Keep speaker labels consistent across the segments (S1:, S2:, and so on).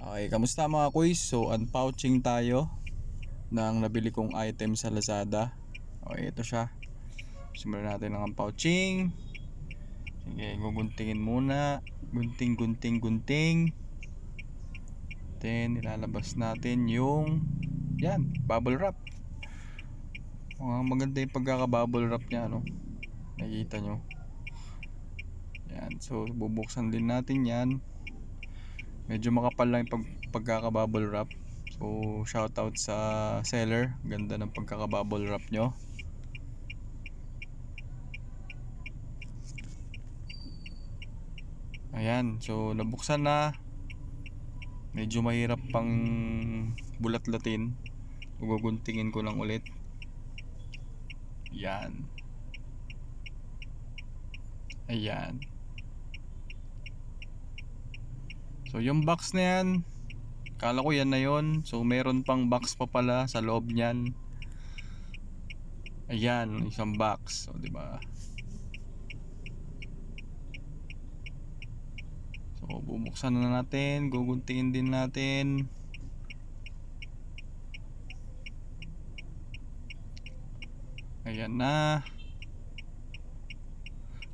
S1: Okay, kamusta mga kuys? So, unpouching tayo ng nabili kong item sa Lazada. Okay, ito siya. Simulan natin ng unpouching. Sige, guguntingin muna. Gunting, gunting, gunting. Then, ilalabas natin yung bubble wrap. Maganda yung pagkaka-bubble wrap niya, no? Nakikita nyo. Yan, so bubuksan din natin yan. Medyo makapal lang yung pagkaka-bubble wrap. So shout out sa seller, ganda ng pagkaka-bubble wrap nyo. Ayan, so nabuksan na. Medyo mahirap pang bulat-latin. Guguntingin ko lang ulit. Yan. Ayan. So yung box na yan, kala ko yan na yon. So meron pang box pa pala sa loob niyan. Ayan, isang box. So, di ba? So bubuksan na natin, guguntingin din natin. Ayan na.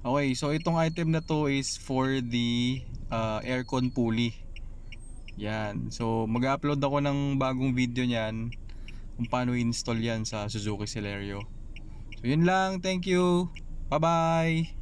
S1: Okay, so itong item na to is for the aircon pulley. Yan. So mag-upload ako ng bagong video niyan kung paano install yan sa Suzuki Celerio. So yun lang, thank you. Bye bye.